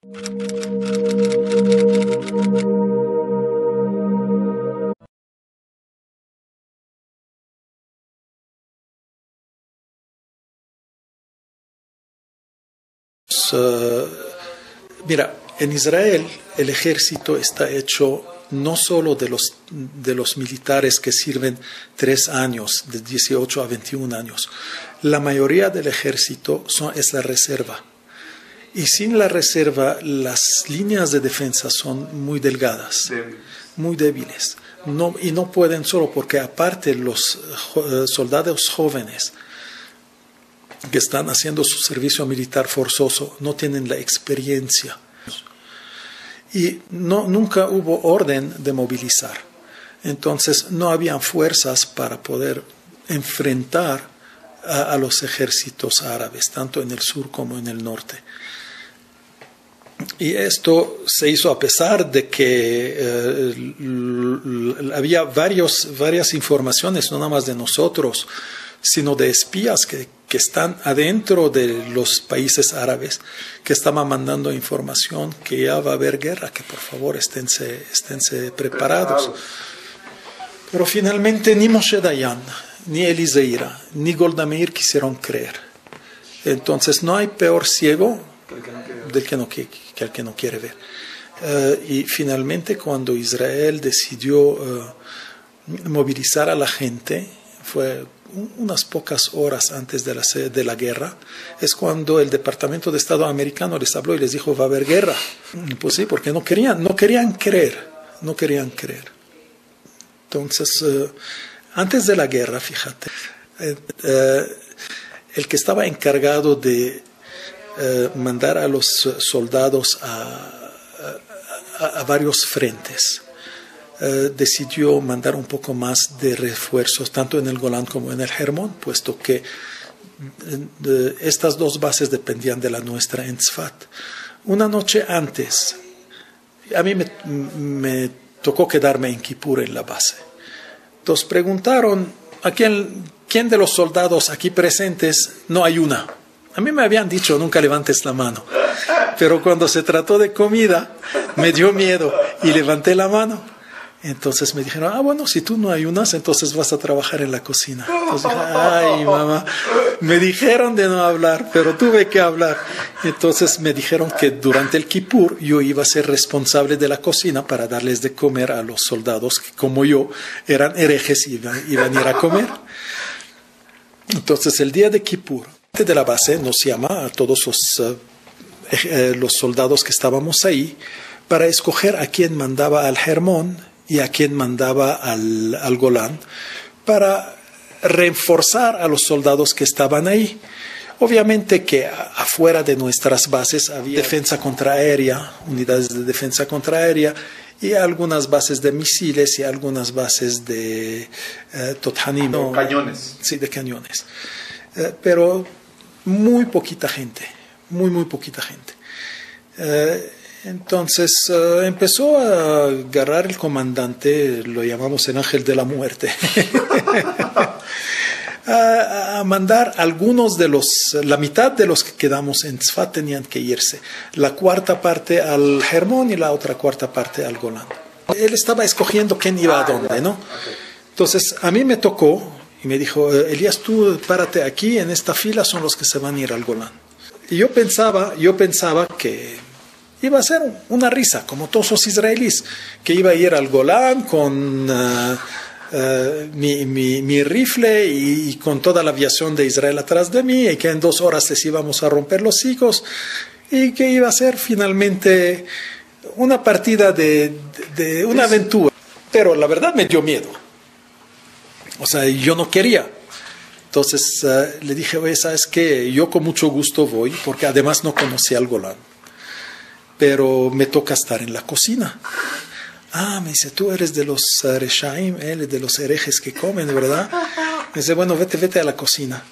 Mira, en Israel el ejército está hecho no solo de los militares que sirven 3 años, de 18 a 21 años. La mayoría del ejército es la reserva. Y sin la reserva, las líneas de defensa son muy delgadas, muy débiles. Y no pueden solo porque aparte los soldados jóvenes que están haciendo su servicio militar forzoso no tienen la experiencia. Y nunca hubo orden de movilizar. Entonces no habían fuerzas para poder enfrentar a los ejércitos árabes, tanto en el sur como en el norte. Y esto se hizo a pesar de que había varias informaciones, no nada más de nosotros, sino de espías que están adentro de los países árabes, que estaban mandando información que ya va a haber guerra, que por favor esténse preparados. Pero finalmente ni Moshe Dayan, ni Eliseira, ni Golda Meir quisieron creer. Entonces no hay peor ciego del que el que no quiere ver. Y finalmente cuando Israel decidió movilizar a la gente, fue unas pocas horas antes de la guerra, es cuando el Departamento de Estado americano les habló y les dijo va a haber guerra. Pues sí, porque no querían creer. Entonces, antes de la guerra, fíjate, el que estaba encargado de mandar a los soldados a varios frentes, decidió mandar un poco más de refuerzos, tanto en el Golán como en el Hermón, puesto que estas dos bases dependían de la nuestra en Tzfat. Una noche antes, a mí me tocó quedarme en Kippur en la base. Entonces preguntaron a quién de los soldados aquí presentes no ayuna. A mí me habían dicho nunca levantes la mano, pero cuando se trató de comida me dio miedo y levanté la mano. Entonces me dijeron, bueno, si tú no ayunas, entonces vas a trabajar en la cocina. Entonces dije, ay, mamá, me dijeron de no hablar, pero tuve que hablar. Entonces me dijeron que durante el Kippur yo iba a ser responsable de la cocina para darles de comer a los soldados que, como yo, eran herejes y iban a ir a comer. Entonces el día de Kippur, de la base nos llama a todos los soldados que estábamos ahí para escoger a quién mandaba al Hermón y a quién mandaba al Golán, para reforzar a los soldados que estaban ahí. Obviamente que afuera de nuestras bases había defensa contraaérea, unidades de defensa contraaérea, y algunas bases de misiles y algunas bases de tothanim. Cañones. Sí, de cañones. Pero muy poquita gente, muy poquita gente. Entonces empezó a agarrar el comandante, lo llamamos el ángel de la muerte, a mandar algunos la mitad de los que quedamos en Tzfat tenían que irse, la cuarta parte al Hermón y la otra cuarta parte al Golán. Él estaba escogiendo quién iba a dónde, ¿no? Entonces a mí me tocó y me dijo, Elías, tú párate aquí, en esta fila son los que se van a ir al Golán. Y yo pensaba que iba a ser una risa, como todos los israelíes, que iba a ir al Golán con mi rifle y con toda la aviación de Israel atrás de mí, y que en 2 horas les íbamos a romper los higos, y que iba a ser finalmente una partida de una aventura. Pero la verdad me dio miedo. O sea, yo no quería. Entonces le dije, oye, ¿sabes qué? Yo con mucho gusto voy, porque además no conocía al Golán, pero me toca estar en la cocina. Me dice, tú eres de los Reshaim, de los herejes que comen, ¿verdad? Me dice, bueno, vete a la cocina.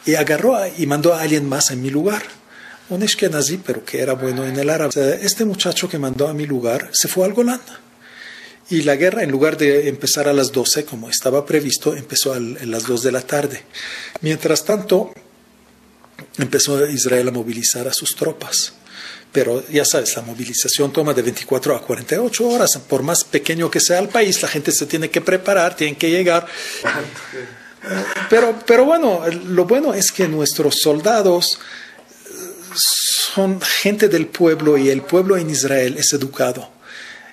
Y agarró y mandó a alguien más en mi lugar, un Ashkenazi, pero que era bueno en el árabe. Este muchacho que mandó a mi lugar se fue al Golán. Y la guerra, en lugar de empezar a las 12, como estaba previsto, empezó a las 2 de la tarde. Mientras tanto, empezó Israel a movilizar a sus tropas. pero ya sabes, la movilización toma de 24 a 48 horas. Por más pequeño que sea el país, la gente se tiene que preparar, tienen que llegar. Pero bueno, lo bueno es que nuestros soldados son gente del pueblo y el pueblo en Israel es educado.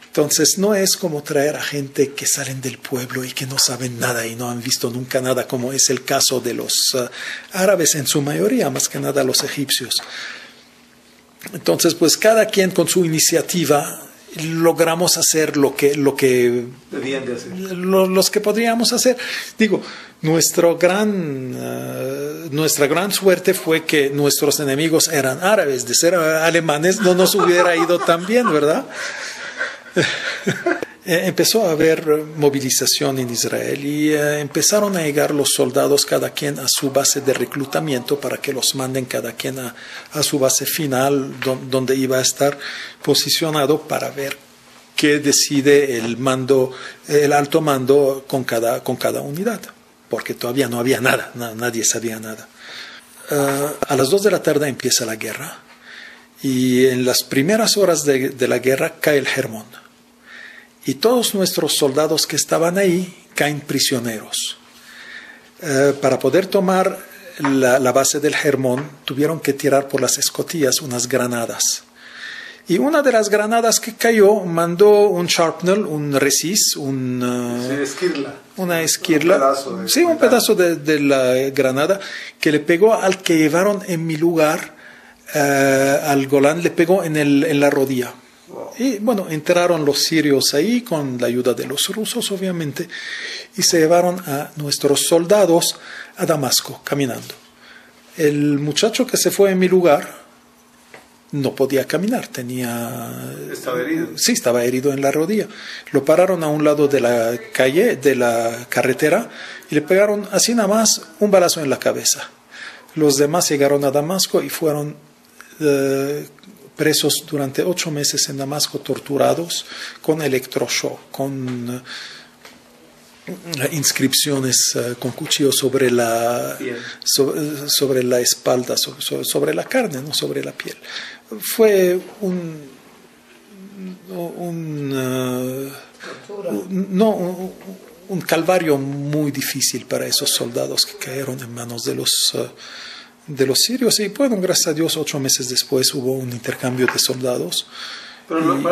Entonces no es como traer a gente que salen del pueblo y que no saben nada y no han visto nunca nada, como es el caso de los árabes en su mayoría, más que nada los egipcios. Entonces, pues cada quien con su iniciativa logramos hacer lo que debían de hacer. Los que podríamos hacer. Digo, nuestra gran suerte fue que nuestros enemigos eran árabes. De ser alemanes no nos hubiera ido tan bien, ¿verdad? Empezó a haber movilización en Israel y empezaron a llegar los soldados cada quien a su base de reclutamiento para que los manden cada quien a su base final donde iba a estar posicionado para ver qué decide el alto mando con cada unidad, porque todavía no había nada, nadie sabía nada. A las 2 de la tarde empieza la guerra y en las primeras horas de la guerra cae el Hermón. Y todos nuestros soldados que estaban ahí caen prisioneros. Para poder tomar la base del Hermón, tuvieron que tirar por las escotillas unas granadas. Y una de las granadas que cayó mandó un shrapnel, un resis, una esquirla. Un pedazo de la granada que le pegó al que llevaron en mi lugar, al Golán, le pegó en la rodilla. Y bueno, entraron los sirios ahí con la ayuda de los rusos, obviamente, y se llevaron a nuestros soldados a Damasco, caminando. El muchacho que se fue en mi lugar no podía caminar, ¿Estaba herido? Sí, estaba herido en la rodilla. Lo pararon a un lado de la calle, de la carretera, y le pegaron así nada más un balazo en la cabeza. Los demás llegaron a Damasco y fueron presos durante 8 meses en Damasco, torturados con electroshock, con inscripciones con cuchillos sobre la espalda, sobre la carne, no sobre la piel. Fue un calvario muy difícil para esos soldados que cayeron en manos de los sirios. Y bueno, gracias a Dios, 8 meses después hubo un intercambio de soldados. Perdón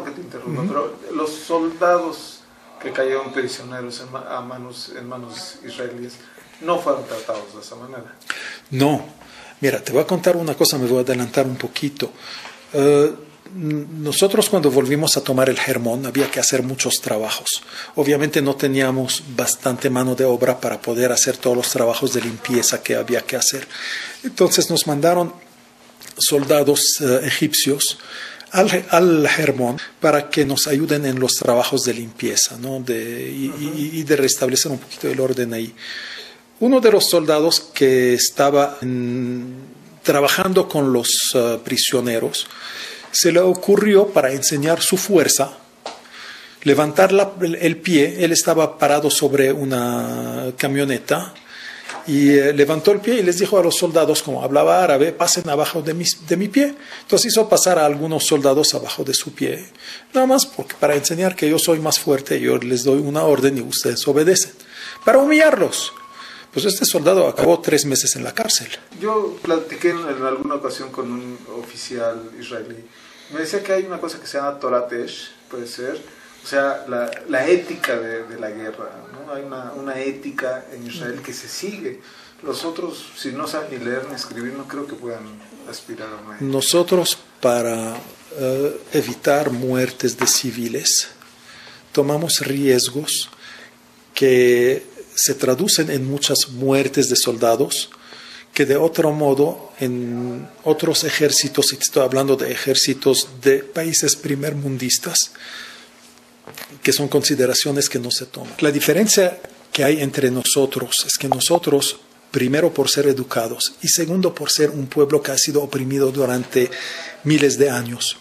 que te interrumpa, pero los soldados que cayeron prisioneros en manos israelíes no fueron tratados de esa manera. No. Mira, te voy a contar una cosa, me voy a adelantar un poquito. Nosotros cuando volvimos a tomar el Hermón había que hacer muchos trabajos. Obviamente no teníamos bastante mano de obra para poder hacer todos los trabajos de limpieza que había que hacer. Entonces nos mandaron soldados egipcios al Hermón para que nos ayuden en los trabajos de limpieza, ¿no? y de restablecer un poquito el orden ahí. Uno de los soldados que estaba trabajando con los prisioneros se le ocurrió, para enseñar su fuerza, levantar el pie. Él estaba parado sobre una camioneta y levantó el pie y les dijo a los soldados, como hablaba árabe, pasen abajo de mi pie. Entonces hizo pasar a algunos soldados abajo de su pie, nada más para enseñar que yo soy más fuerte, yo les doy una orden y ustedes obedecen, para humillarlos. Pues este soldado acabó 3 meses en la cárcel. Yo platiqué en alguna ocasión con un oficial israelí. Me decía que hay una cosa que se llama Torah Tesh, puede ser, o sea, la ética de la guerra, ¿no? Hay una ética en Israel que se sigue. Los otros, si no saben ni leer ni escribir, no creo que puedan aspirar a una ética. Nosotros, para evitar muertes de civiles, tomamos riesgos que se traducen en muchas muertes de soldados, que de otro modo en otros ejércitos, y estoy hablando de ejércitos de países primermundistas, que son consideraciones que no se toman. La diferencia que hay entre nosotros es que nosotros, primero por ser educados y segundo por ser un pueblo que ha sido oprimido durante miles de años,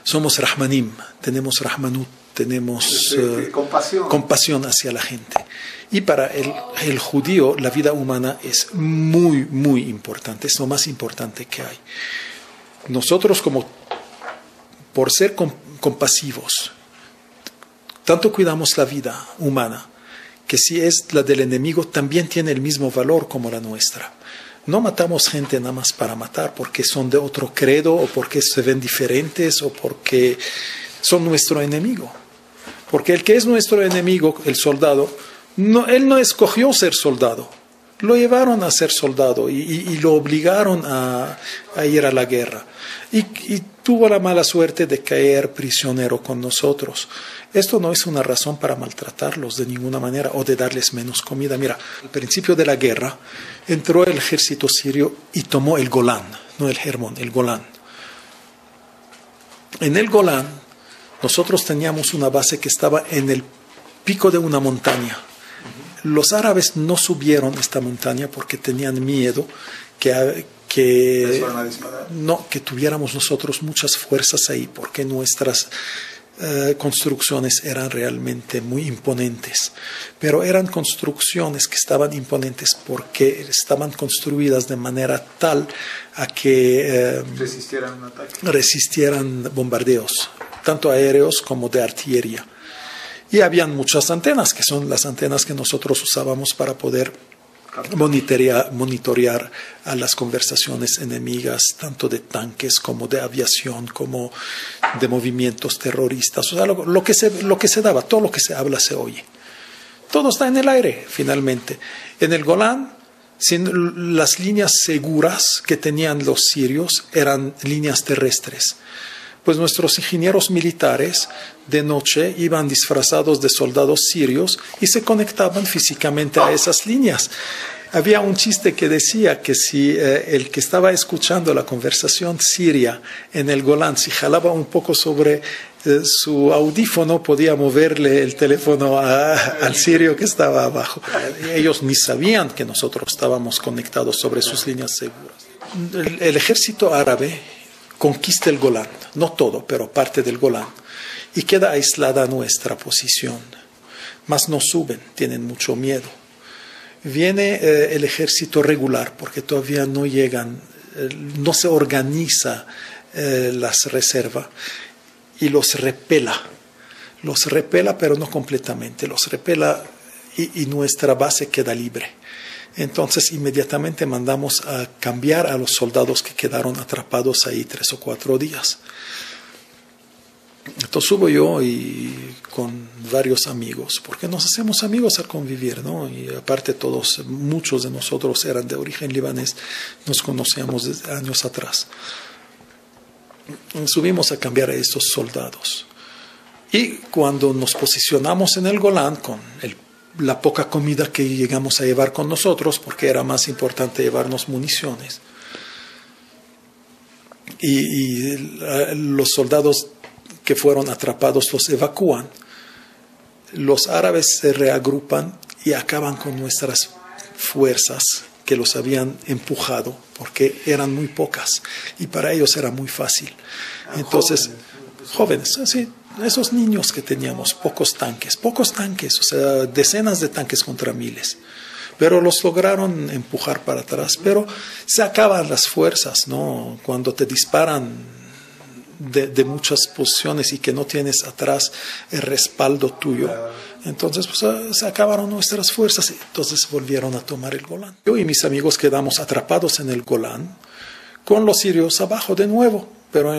somos Rahmanim, tenemos Rahmanut, tenemos compasión hacia la gente. Y para el judío la vida humana es muy, muy importante, es lo más importante que hay. nosotros como por ser compasivos, tanto cuidamos la vida humana, que si es la del enemigo también tiene el mismo valor como la nuestra. No matamos gente nada más para matar porque son de otro credo o porque se ven diferentes o porque son nuestro enemigo. Porque el que es nuestro enemigo, el soldado, él no escogió ser soldado. Lo llevaron a ser soldado y lo obligaron a ir a la guerra. Y tuvo la mala suerte de caer prisionero con nosotros. Esto no es una razón para maltratarlos de ninguna manera o de darles menos comida. Mira, al principio de la guerra entró el ejército sirio y tomó el Golán, no el Hermón, el Golán. En el Golán nosotros teníamos una base que estaba en el pico de una montaña. Los árabes no subieron esta montaña porque tenían miedo que tuviéramos nosotros muchas fuerzas ahí, porque nuestras construcciones eran realmente muy imponentes, pero eran construcciones que estaban imponentes porque estaban construidas de manera tal a que resistieran bombardeos, tanto aéreos como de artillería. Y habían muchas antenas, que son las antenas que nosotros usábamos para poder monitorear a las conversaciones enemigas, tanto de tanques como de aviación, como de movimientos terroristas. O sea, lo que se daba, todo lo que se habla se oye. Todo está en el aire, finalmente. En el Golán, las líneas seguras que tenían los sirios eran líneas terrestres. Pues nuestros ingenieros militares de noche iban disfrazados de soldados sirios y se conectaban físicamente a esas líneas. Había un chiste que decía que si el que estaba escuchando la conversación siria en el Golán, si jalaba un poco sobre su audífono, podía moverle el teléfono al sirio que estaba abajo. Ellos ni sabían que nosotros estábamos conectados sobre sus líneas seguras. El ejército árabe conquista el Golán, no todo, pero parte del Golán, y queda aislada nuestra posición. Mas no suben, tienen mucho miedo. Viene el ejército regular, porque todavía no llegan, no se organiza las reservas, y los repela, pero no completamente, los repela y nuestra base queda libre. Entonces inmediatamente mandamos a cambiar a los soldados que quedaron atrapados ahí 3 o 4 días. Entonces subo yo y con varios amigos, porque nos hacemos amigos al convivir, ¿no? Y aparte muchos de nosotros eran de origen libanés, nos conocíamos desde años atrás. Subimos a cambiar a estos soldados. Y cuando nos posicionamos en el Golán con la poca comida que llegamos a llevar con nosotros, porque era más importante llevarnos municiones. Y los soldados que fueron atrapados los evacúan. Los árabes se reagrupan y acaban con nuestras fuerzas que los habían empujado, porque eran muy pocas y para ellos era muy fácil. Entonces, jóvenes, sí. Esos niños que teníamos, pocos tanques, o sea, decenas de tanques contra miles, pero los lograron empujar para atrás, pero se acaban las fuerzas, ¿no? Cuando te disparan de muchas posiciones y que no tienes atrás el respaldo tuyo, entonces pues, se acabaron nuestras fuerzas, entonces volvieron a tomar el Golán. Yo y mis amigos quedamos atrapados en el Golán, con los sirios abajo de nuevo, pero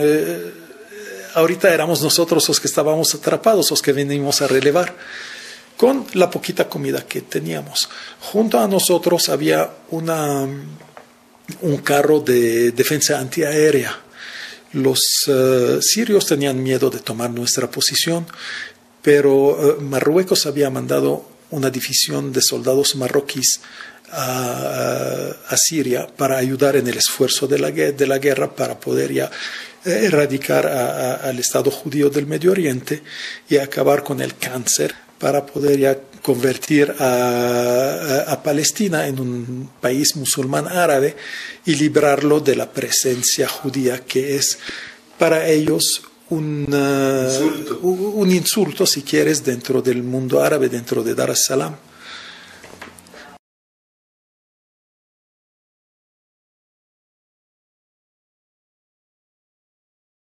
ahorita éramos nosotros los que estábamos atrapados, los que venimos a relevar, con la poquita comida que teníamos. Junto a nosotros había un carro de defensa antiaérea. Los sirios tenían miedo de tomar nuestra posición, pero Marruecos había mandado una división de soldados marroquíes a Siria para ayudar en el esfuerzo de la guerra para poder ya erradicar al Estado judío del Medio Oriente y acabar con el cáncer para poder ya convertir a Palestina en un país musulmán árabe y librarlo de la presencia judía que es para ellos un insulto, si quieres, dentro del mundo árabe, dentro de Dar es Salaam.